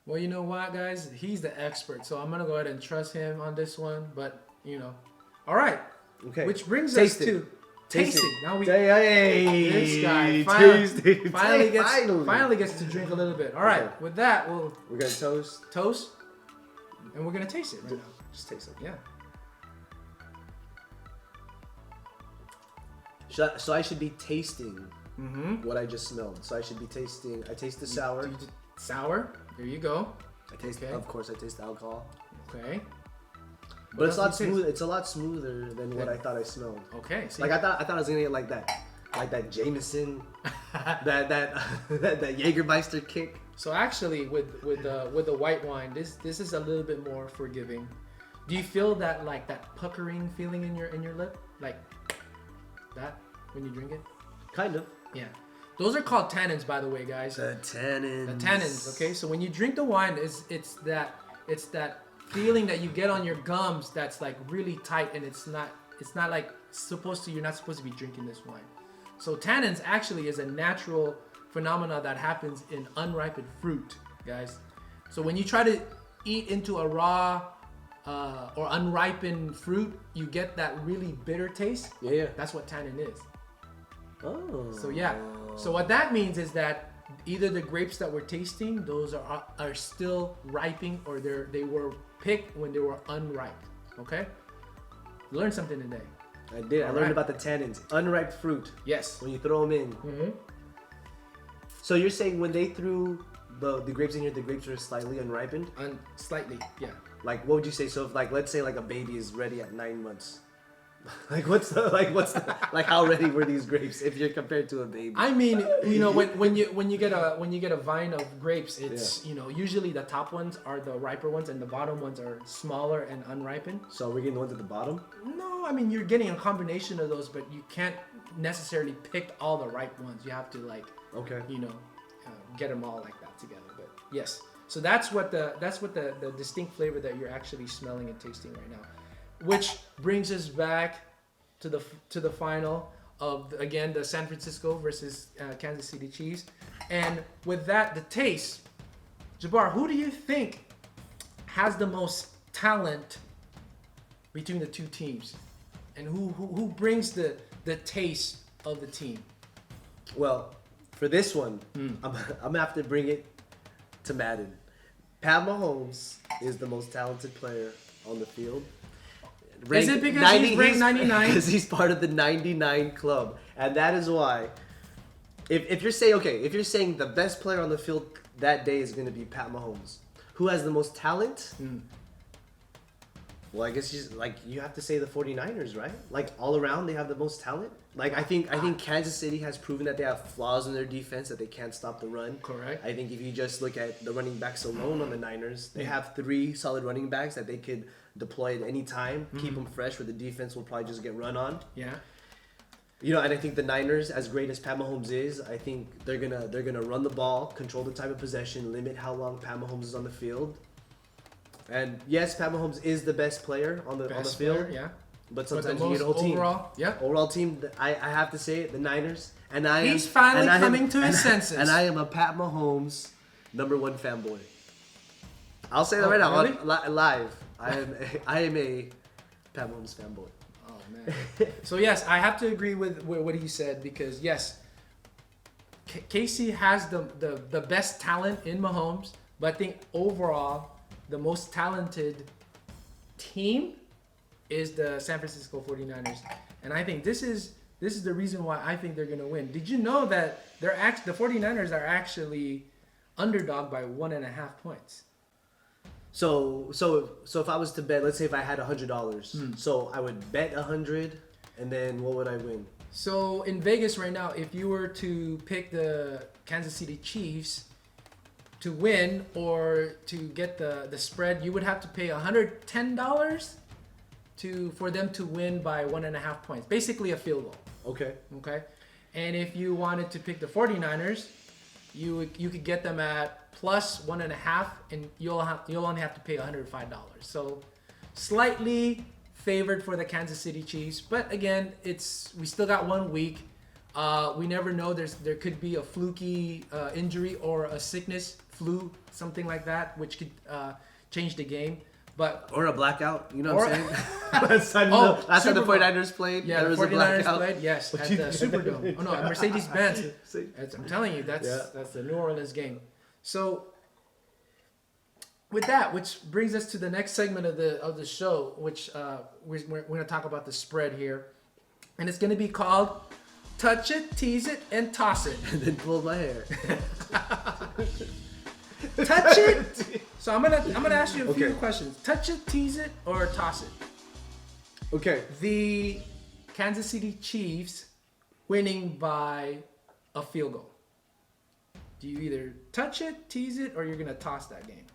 Well, you know what, guys? He's the expert, so I'm gonna go ahead and trust him on this one. But all right. Okay. Which brings Taste us it. to tasting. Now we Hey, this guy finally gets to drink a little bit. All right. Okay. With that, We're gonna toast, and we're gonna taste it right now. Just taste it. Yeah. So I should be tasting Mm-hmm. what I just smelled. So I should be tasting. I taste the sour. Sour. There you go. I taste. Okay. Of course, I taste the alcohol. Okay. But it's a lot else do you smooth. taste? It's a lot smoother than what I thought I smelled. Okay. See? Like I thought I was gonna get like that Jameson, that Jägermeister kick. So actually, with the white wine, this is a little bit more forgiving. Do you feel that that puckering feeling in your lip, like that when you drink it? Kind of. Yeah. Those are called tannins, by the way, guys. The tannins. The tannins. Okay. So when you drink the wine, it's that feeling that you get on your gums that's like really tight, and it's not like you're not supposed to be drinking this wine. So tannins actually is a natural phenomena that happens in unripened fruit, guys. So when you try to eat into a raw or unripened fruit, you get that really bitter taste. Yeah. That's what tannin is. Oh. So yeah. So what that means is that either the grapes that we're tasting, those are still ripening, or they were picked when they were unripe. Okay. Learned something today. I did. I learned about the tannins. Unripe fruit. Yes. When you throw them in. Mm-hmm. So you're saying when they threw the grapes in here, the grapes were slightly unripened? Slightly, yeah. Like, what would you say? So if let's say a baby is ready at 9 months. what's the how ready were these grapes if you're compared to a baby? I mean, when you get a vine of grapes, it's usually the top ones are the riper ones and the bottom ones are smaller and unripened. So we're getting the ones at the bottom? No, I mean you're getting a combination of those, but you can't necessarily pick all the ripe ones. You have to get them all like that together. But yes, so that's what the distinct flavor that you're actually smelling and tasting right now. Which brings us back to the final of again the San Francisco versus Kansas City Chiefs, and with that the taste. Jabbar, who do you think has the most talent between the two teams, and who brings the taste of the team? Well, for this one, I'm gonna have to bring it to Maddon. Pat Mahomes is the most talented player on the field. Is it because he's ranked 99? Because he's part of the 99 club, and that is why. If you're saying the best player on the field that day is going to be Pat Mahomes, who has the most talent? Well, I guess you have to say the 49ers, right? Like all around, they have the most talent. Like I think Kansas City has proven that they have flaws in their defense, that they can't stop the run. Correct. I think if you just look at the running backs alone on the Niners, they have 3 solid running backs that they could deploy at any time, keep them fresh, where the defense will probably just get run on. Yeah. And I think the Niners, as great as Pat Mahomes is, I think they're gonna run the ball, control the time of possession, limit how long Pat Mahomes is on the field. And yes, Pat Mahomes is the best player on the field. Player, yeah. But sometimes you need a whole team. Overall team, I have to say it, the Niners. And he's finally coming to his senses. And I am a Pat Mahomes #1 fanboy. I'll say that right now, really? live. I am a Pat Mahomes fanboy. Oh man. So yes, I have to agree with what he said, because yes, Casey has the best talent in Mahomes, but I think overall the most talented team is the San Francisco 49ers. And I think this is the reason why I think they're going to win. Did you know that the 49ers are actually underdog by 1.5 points? So if I was to bet, let's say if I had $100, so I would bet 100, and then what would I win? So in Vegas right now, if you were to pick the Kansas City Chiefs to win or to get the spread, you would have to pay $110 for them to win by 1.5 points. Basically a field goal. Okay. And if you wanted to pick the 49ers, you could get them at plus 1.5, and you'll only have to pay $105. So slightly favored for the Kansas City Chiefs, but again, we still got 1 week. We never know. There could be a fluky injury or a sickness, flu, something like that, which could change the game. But or a blackout, you know what I'm saying? last time the 49ers played, yeah, there the was 49ers a blackout. played, yes, at the Superdome. Oh no, at Mercedes-Benz. I'm telling you, that's the New Orleans game. So with that, which brings us to the next segment of the show, which we're going to talk about the spread here, and it's going to be called Touch It, Tease It, and Toss It. And then pull my hair. Touch it. So I'm gonna ask you a few questions. Touch it, tease it, or toss it. Okay. The Kansas City Chiefs winning by a field goal. Do you either touch it, tease it, or you're gonna toss that game?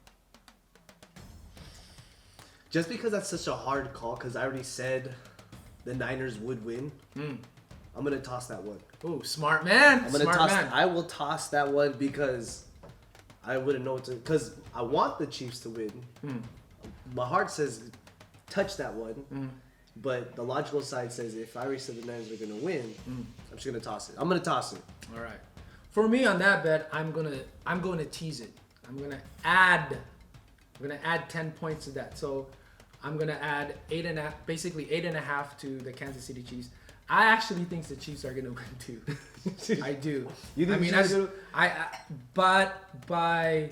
Just because that's such a hard call, because I already said the Niners would win. I'm gonna toss that one. Ooh, smart man. I will toss that one because I wouldn't know what to. Because I want the Chiefs to win. My heart says touch that one, but the logical side says if I already said the Niners are gonna win, I'm just gonna toss it. I'm gonna toss it. All right. For me on that bet, I'm going to tease it. I'm gonna add 10 points to that. So I'm gonna add 8.5 to the Kansas City Chiefs. I actually think the Chiefs are gonna win too. I do. You think? But by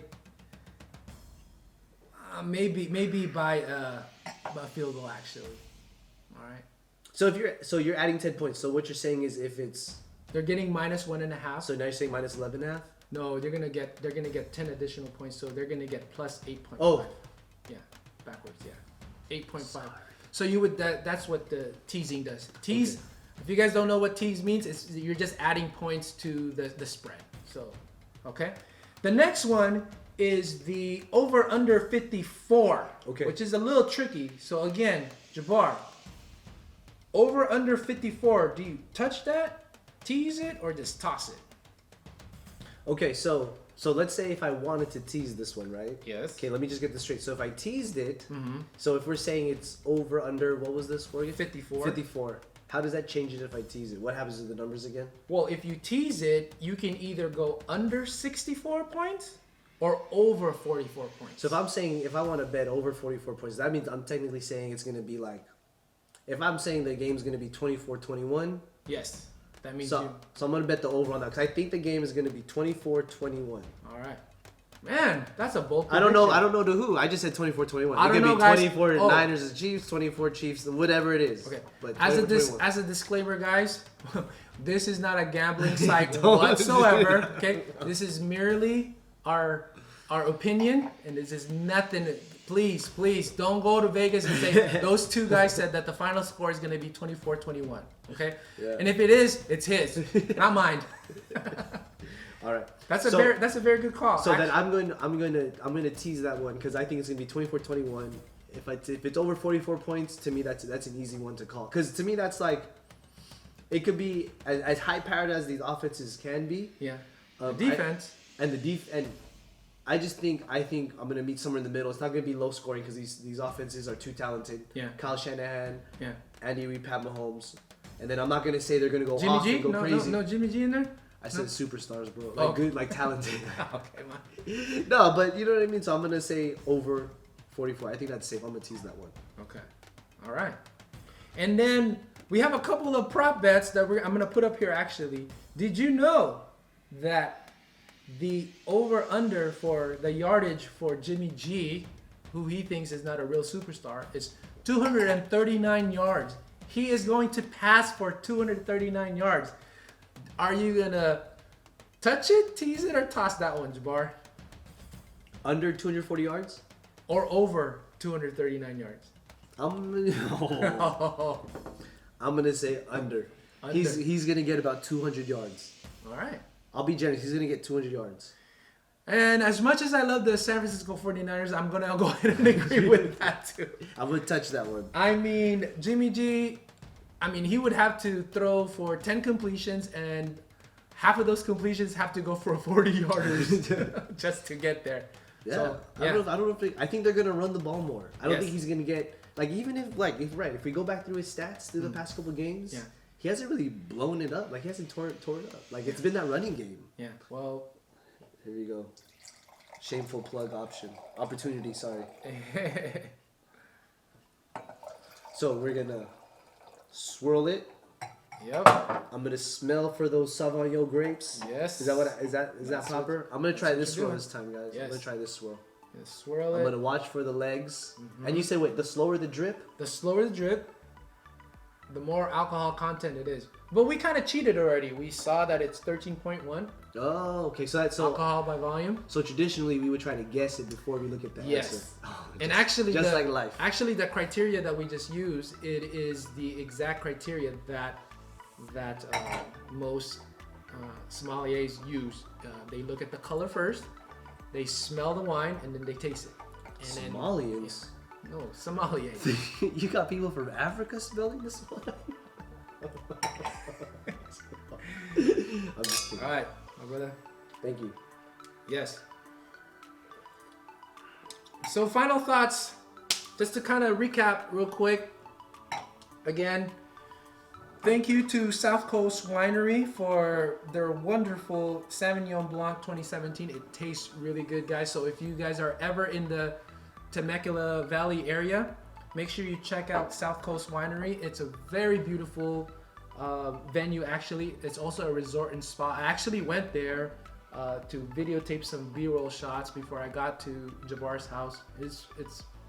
maybe by a field goal actually. All right. So you're adding 10 points. So what you're saying is if it's they're getting -1.5. So now you're saying -11.5. No, they're gonna get 10 additional points. So they're gonna get plus 8.5. Oh. Yeah, backwards. Yeah, 8.5. So you would that's what the teasing does. Tease. Okay. If you guys don't know what tease means, you're just adding points to the spread. So, okay. The next one is the over/under 54, which is a little tricky. So again, Jabbar, over/under 54. Do you touch that, tease it, or just toss it? Okay, so let's say if I wanted to tease this one, right? Yes. Okay, let me just get this straight. So if I teased it, so if we're saying it's over/under, what was this for you? 54. 54. How does that change it if I tease it? What happens to the numbers again? Well, if you tease it, you can either go under 64 points or over 44 points. So if I'm saying, if I want to bet over 44 points, that means I'm technically saying it's going to be like, if I'm saying the game's going to be 24-21. Yes. That means so I'm going to bet the over on that because I think the game is going to be 24-21. All right. Man, that's a bold prediction. I don't know to who. I just said 24-21. I it don't could know, be guys. 24 Niners and Chiefs, 24 Chiefs, whatever it is. Okay. But as a disclaimer, guys, this is not a gambling site whatsoever. Okay. This is merely our opinion, and this is nothing. Please don't go to Vegas and say those two guys said that the final score is going to be 24-21. Okay. Yeah. And if it is, it's his, not mine. All right. That's a very good call. So then I'm going to tease that one because I think it's going to be 24-21. If it's over 44 points, to me that's an easy one to call. Because to me that's like it could be as high powered as these offenses can be. Yeah. Defense and I think I'm going to meet somewhere in the middle. It's not going to be low scoring because these offenses are too talented. Yeah. Kyle Shanahan. Yeah. Andy Reid, Pat Mahomes. And then I'm not going to say they're going to go Jimmy off G? and go crazy. No Jimmy G in there? I said superstars, bro. Like good, like talented. Okay, man. No, but you know what I mean? So I'm going to say over 44. I think that's safe. I'm going to tease that one. Okay. All right. And then we have a couple of prop bets that I'm going to put up here actually. Did you know that the over/under for the yardage for Jimmy G, who he thinks is not a real superstar, is 239 yards. He is going to pass for 239 yards. Are you going to touch it, tease it, or toss that one, Jabbar? Under 240 yards? Or over 239 yards? I'm going to say under. He's going to get about 200 yards. All right. I'll be generous. He's going to get 200 yards. And as much as I love the San Francisco 49ers, I'm going to go ahead and agree with that too. I'm going to touch that one. I mean, Jimmy G, he would have to throw for 10 completions, and half of those completions have to go for 40 yarders just to get there. Yeah. So, I don't know I think they're going to run the ball more. I don't think he's going to get, like, even if we go back through his stats through the past couple games, he hasn't really blown it up. Like he hasn't torn it up. Like it's been that running game. Yeah. Well, here we go. Shameful plug opportunity. Sorry. So we're gonna swirl it. Yep. I'm gonna smell for those Sauvignon grapes. Yes. Is that proper? I'm gonna try this swirl this time, guys. Yes. I'm gonna try this swirl. Just swirl it. I'm gonna watch for the legs. And you say, wait, the slower the drip? The slower the drip, the more alcohol content it is. But we kind of cheated already. We saw that it's 13.1. Oh, okay. So alcohol by volume. So traditionally, we would try to guess it before we look at the Yes. answer. Oh, And actually, just like life. Actually, the criteria that we just used, it is the exact criteria that most sommeliers use. They look at the color first, they smell the wine, and then they taste it. And Somalians? Then, no, sommeliers. You got people from Africa smelling this wine? I'm just kidding. All right, my brother. Thank you. Yes. So final thoughts, just to kind of recap real quick. Again, thank you to South Coast Winery for their wonderful Sauvignon Blanc 2017. It tastes really good, guys. So if you guys are ever in the Temecula Valley area, make sure you check out South Coast Winery. It's a very beautiful venue, actually. It's also a resort and spa. I actually went there to videotape some B-roll shots before I got to Jabbar's house. It's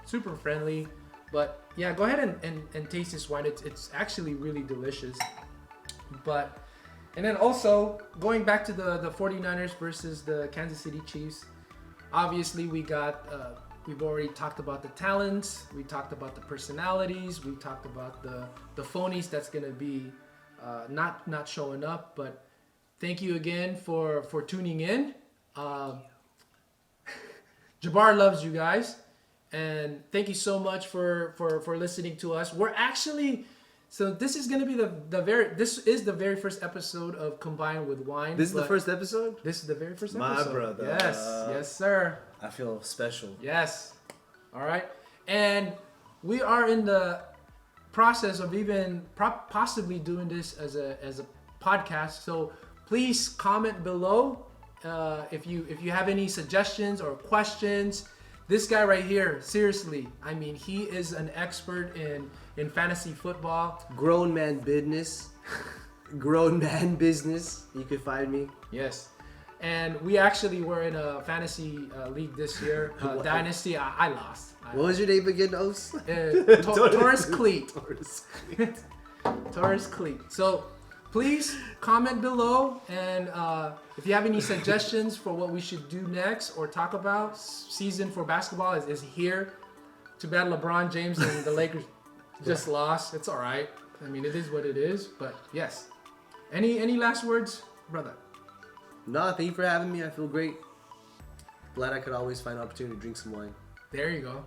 super friendly. But yeah, go ahead and taste this wine. It's actually really delicious. And then also, going back to the 49ers versus the Kansas City Chiefs, obviously we've already talked about the talents, we talked about the personalities, we talked about the phonies that's going to be not showing up. But thank you again for tuning in. Jabbar loves you guys. And thank you so much for listening to us. We're actually, so this is gonna be this is the very first episode of Combined with Wine. This is the first episode? This is the very first My episode. brother. Yes, sir. I feel special. Yes. All right. And we are in the process of even possibly doing this as a podcast. So please comment below if you have any suggestions or questions. This guy right here, seriously, I mean, he is an expert in fantasy football. Grown man business. Grown man business. You can find me. Yes. And we actually were in a fantasy league this year. Dynasty, I lost. What was your name again, Os? Taurus Cleat. Taurus Cleat. Taurus Cleat. So please comment below, and if you have any suggestions for what we should do next or talk about, season for basketball is here. Too bad LeBron James and the Lakers just lost. It's all right. I mean, it is what it is. But yes. Any last words, brother? No, thank you for having me. I feel great. Glad I could always find an opportunity to drink some wine. There you go.